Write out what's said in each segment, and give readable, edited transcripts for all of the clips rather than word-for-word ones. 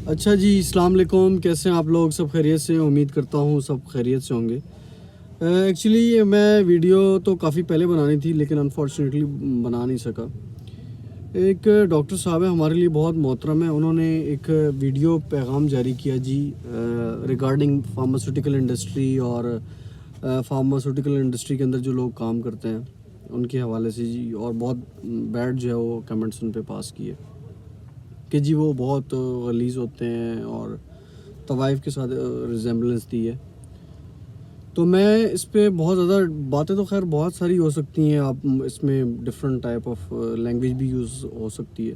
اچھا جی، السلام علیکم، کیسے ہیں آپ لوگ؟ سب خیریت سے؟ امید کرتا ہوں سب خیریت سے ہوں گے۔ ایکچولی میں ویڈیو تو کافی پہلے بنانی تھی لیکن انفارچونیٹلی بنا نہیں سکا۔ ایک ڈاکٹر صاحب ہیں ہمارے لیے بہت محترم ہیں، انہوں نے ایک ویڈیو پیغام جاری کیا جی ریگارڈنگ فارماسیوٹیکل انڈسٹری اور فارماسیوٹیکل انڈسٹری کے اندر جو لوگ کام کرتے ہیں ان کے حوالے سے جی، اور بہت بیڈ جو ہے وہ کمنٹس ان پہ پاس کیے کہ جی وہ بہت غلیظ ہوتے ہیں اور طوائف کے ساتھ ریزمبلنس دی ہے۔ تو میں اس پہ بہت زیادہ باتیں تو خیر بہت ساری ہو سکتی ہیں، آپ اس میں ڈفرینٹ ٹائپ آف لینگویج بھی یوز ہو سکتی ہے،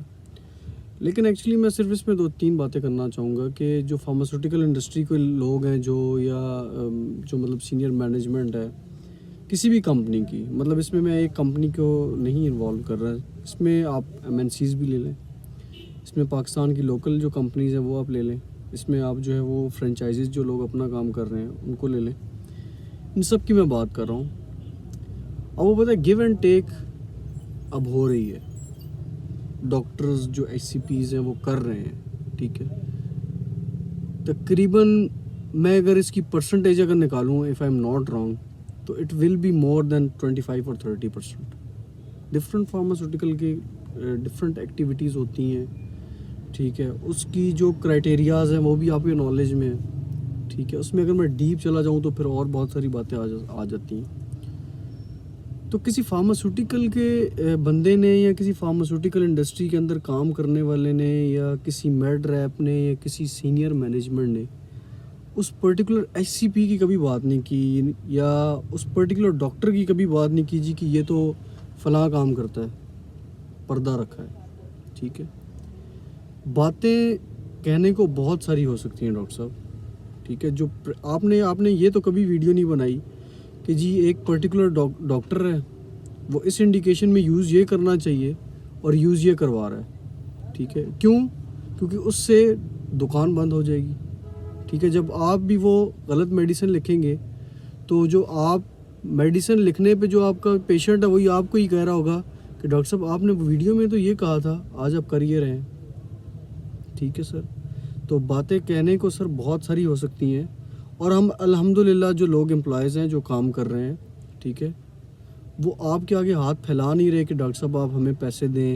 لیکن ایکچولی میں صرف اس میں 2-3 باتیں کرنا چاہوں گا کہ جو فارماسیوٹیکل انڈسٹری کے لوگ ہیں جو یا جو مطلب سینئر مینجمنٹ ہے کسی بھی کمپنی کی، مطلب اس میں ایک کمپنی کو نہیں انوالو کر رہا ہے، اس میں آپ MNCs بھی لے لیں، اس میں پاکستان کی لوکل جو کمپنیز ہیں وہ آپ لے لیں، اس میں آپ جو ہے وہ فرینچائزز جو لوگ اپنا کام کر رہے ہیں ان کو لے لیں، ان سب کی میں بات کر رہا ہوں۔ اب وہ پتہ ہے گیو اینڈ ٹیک اب ہو رہی ہے، ڈاکٹرز جو HCPs ہیں وہ کر رہے ہیں، ٹھیک ہے، تقریباً میں اگر اس کی پرسنٹیج اگر نکالوں if I am not wrong تو it will be more than 25 اور 30%۔ ڈفرینٹ فارماسیوٹیکل کی ڈفرینٹ ایکٹیویٹیز ہوتی ہیں، ٹھیک ہے، اس کی جو کرائٹیریاز ہیں وہ بھی آپ کے نالج میں ہیں، ٹھیک ہے، اس میں اگر میں ڈیپ چلا جاؤں تو پھر اور بہت ساری باتیں آ جاتی ہیں۔ تو کسی فارماسیوٹیکل کے بندے نے یا کسی فارماسیوٹیکل انڈسٹری کے اندر کام کرنے والے نے یا کسی میڈ ریپ نے یا کسی سینئر مینجمنٹ نے اس پرٹیکولر HCP کی کبھی بات نہیں کی یا اس پرٹیکولر ڈاکٹر کی کبھی بات نہیں کی جی کہ یہ تو فلاں کام کرتا ہے، پردہ رکھا ہے، ٹھیک ہے۔ باتیں کہنے کو بہت ساری ہو سکتی ہیں ڈاکٹر صاحب، ٹھیک ہے، جو آپ نے یہ تو کبھی ویڈیو نہیں بنائی کہ جی ایک پرٹیکولر ڈاکٹر ہے وہ اس انڈیکیشن میں یوز یہ کرنا چاہیے اور یوز یہ کروا رہا ہے، ٹھیک ہے، کیونکہ اس سے دکان بند ہو جائے گی، ٹھیک ہے۔ جب آپ بھی وہ غلط میڈیسن لکھیں گے تو جو آپ میڈیسن لکھنے پہ جو آپ کا پیشنٹ ہے وہی آپ کو ہی کہہ رہا ہوگا کہ ڈاکٹر صاحب آپ نے ویڈیو میں تو یہ کہا تھا، آج آپ کر یہ رہے ہیں، ٹھیک ہے سر۔ تو باتیں کہنے کو سر بہت ساری ہو سکتی ہیں، اور ہم الحمدللہ جو لوگ امپلائیز ہیں جو کام کر رہے ہیں، ٹھیک ہے، وہ آپ کے آگے ہاتھ پھیلا نہیں رہے کہ ڈاکٹر صاحب آپ ہمیں پیسے دیں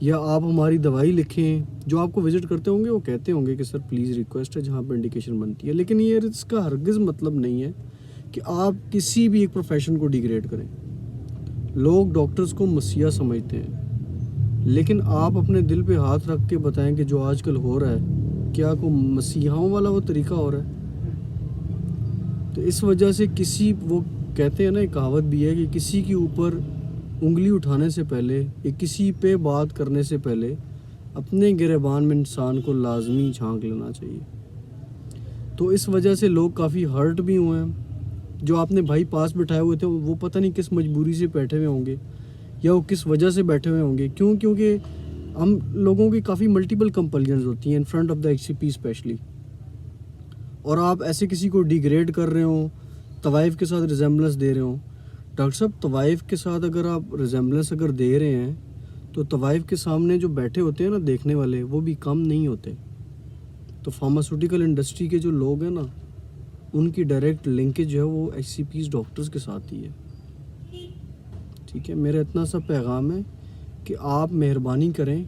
یا آپ ہماری دوائی لکھیں۔ جو آپ کو وزٹ کرتے ہوں گے وہ کہتے ہوں گے کہ سر پلیز ریکویسٹ ہے جہاں پہ انڈیکیشن بنتی ہے، لیکن یہ اس کا ہرگز مطلب نہیں ہے کہ آپ کسی بھی ایک پروفیشن کو ڈیگریڈ کریں۔ لوگ ڈاکٹرز کو مسیحا سمجھتے ہیں، لیکن آپ اپنے دل پہ ہاتھ رکھ کے بتائیں کہ جو آج کل ہو رہا ہے کیا کوئی مسیحاؤں والا وہ طریقہ ہو رہا ہے؟ تو اس وجہ سے وہ کہتے ہیں نا، ایک کہاوت بھی ہے کہ کسی کے اوپر انگلی اٹھانے سے پہلے یا کسی پہ بات کرنے سے پہلے اپنے گریبان میں انسان کو لازمی جھانک لینا چاہیے۔ تو اس وجہ سے لوگ کافی ہرٹ بھی ہوئے ہیں، جو آپ نے بھائی پاس بٹھائے ہوئے تھے وہ پتہ نہیں کس مجبوری سے بیٹھے ہوئے ہوں گے یا وہ کس وجہ سے بیٹھے ہوئے ہوں گے، کیونکہ ہم لوگوں کی کافی ملٹیپل کمپلینز ہوتی ہیں in front of the HCP especially, اور آپ ایسے کسی کو ڈیگریڈ کر رہے ہوں، طوائف کے ساتھ ریزمبلنس دے رہے ہوں۔ ڈاکٹر صاحب طوائف کے ساتھ اگر آپ ریزمبلنس اگر دے رہے ہیں تو طوائف کے سامنے جو بیٹھے ہوتے ہیں نا دیکھنے والے، وہ بھی کم نہیں ہوتے۔ تو فارماسیوٹیکل انڈسٹری کے جو لوگ ہیں نا ان کی ڈائریکٹ لنکیج جو ہے وہ HCPs ڈاکٹرز کے ساتھ ہی ہے، ٹھیک ہے۔ میرا اتنا سا پیغام ہے کہ آپ مہربانی کریں،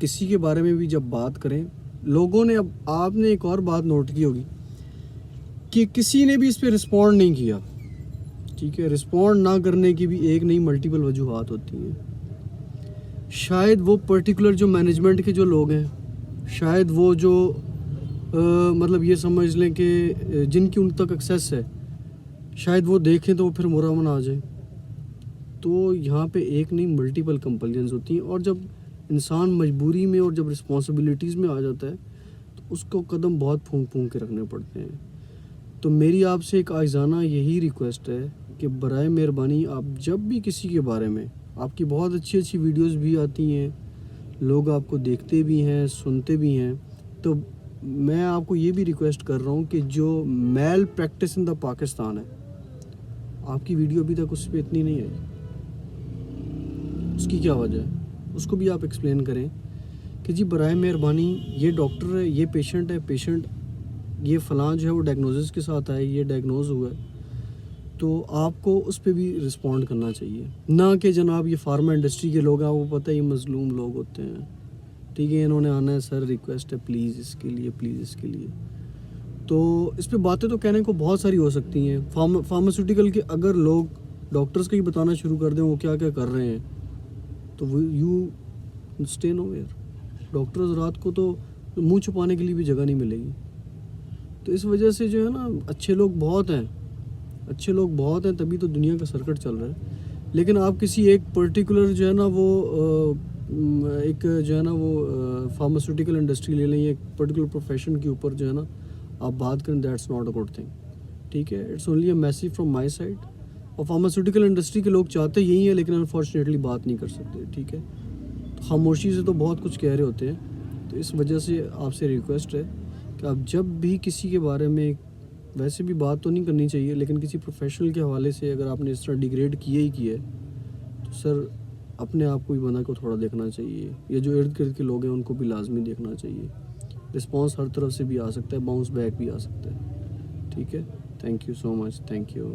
کسی کے بارے میں بھی جب بات کریں، لوگوں نے اب آپ نے ایک اور بات نوٹ کی ہوگی کہ کسی نے بھی اس پہ رسپونڈ نہیں کیا، ٹھیک ہے۔ رسپونڈ نہ کرنے کی بھی ایک نہیں ملٹیپل وجوہات ہوتی ہیں۔ شاید وہ پرٹیکولر جو مینجمنٹ کے جو لوگ ہیں، شاید وہ جو مطلب یہ سمجھ لیں کہ جن کی ان تک ایکسیس ہے، شاید وہ دیکھیں تو پھر مرمن آ جائے۔ تو یہاں پہ ایک نہیں ملٹیپل کمپلینز ہوتی ہیں، اور جب انسان مجبوری میں اور جب رسپانسبلٹیز میں آ جاتا ہے تو اس کو قدم بہت پھونک پھونک کے رکھنے پڑتے ہیں۔ تو میری آپ سے ایک عاجزانہ یہی ریکویسٹ ہے کہ برائے مہربانی آپ جب بھی کسی کے بارے میں، آپ کی بہت اچھی اچھی ویڈیوز بھی آتی ہیں، لوگ آپ کو دیکھتے بھی ہیں، سنتے بھی ہیں، تو میں آپ کو یہ بھی ریکویسٹ کر رہا ہوں کہ جو میل پریکٹس ان دا پاکستان ہے، آپ کی ویڈیو ابھی تک اس پہ اتنی نہیں آئی، اس کی کیا وجہ ہے؟ اس کو بھی آپ ایکسپلین کریں کہ جی برائے مہربانی یہ ڈاکٹر ہے، یہ پیشنٹ یہ فلاں جو ہے وہ ڈائگنوزس کے ساتھ آئے، یہ ڈائگنوز ہوا ہے، تو آپ کو اس پہ بھی رسپونڈ کرنا چاہیے، نہ کہ جناب یہ فارما انڈسٹری کے لوگ ہیں، وہ پتہ ہی مظلوم لوگ ہوتے ہیں، ٹھیک ہے، انہوں نے آنا ہے سر ریکویسٹ ہے پلیز اس کے لیے. تو اس پہ باتیں تو کہنے کو بہت ساری ہو سکتی ہیں. فارماسیوٹیکل کے اگر لوگ ڈاکٹرز کا ہی بتانا شروع کر دیں وہ کیا کیا کر رہے ہیں تو you stay nowhere. Doctors رات کو تو منہ چھپانے کے لیے بھی جگہ نہیں ملے گی. تو اس وجہ سے جو ہے نا اچھے لوگ بہت ہیں تبھی تو دنیا کا سرکٹ چل رہا ہے. لیکن آپ کسی ایک پرٹیکولر جو ہے نا وہ فارماسیوٹیکل انڈسٹری لے لیں یا ایک پرٹیکولر پروفیشن کے اوپر جو ہے نا آپ بات کریں، that's not a good thing. ٹھیک ہے، it's only a message from my side. اور فارماسیوٹیکل انڈسٹری کے لوگ چاہتے یہی ہیں لیکن انفارچونیٹلی بات نہیں کر سکتے. ٹھیک ہے، خاموشی سے تو بہت کچھ کہہ رہے ہوتے ہیں. تو اس وجہ سے آپ سے ریکویسٹ ہے کہ آپ جب بھی کسی کے بارے میں، ویسے بھی بات تو نہیں کرنی چاہیے لیکن کسی پروفیشنل کے حوالے سے اگر آپ نے اس طرح ڈیگریڈ کیا ہے تو سر اپنے آپ کو بھی بندہ کو تھوڑا دیکھنا چاہیے، یا جو ارد گرد کے لوگ ہیں ان کو بھی لازمی دیکھنا چاہیے. رسپانس ہر طرف سے بھی آ سکتا ہے، باؤنس بیک بھی آ سکتا ہے. ٹھیک ہے، thank you so much, thank you.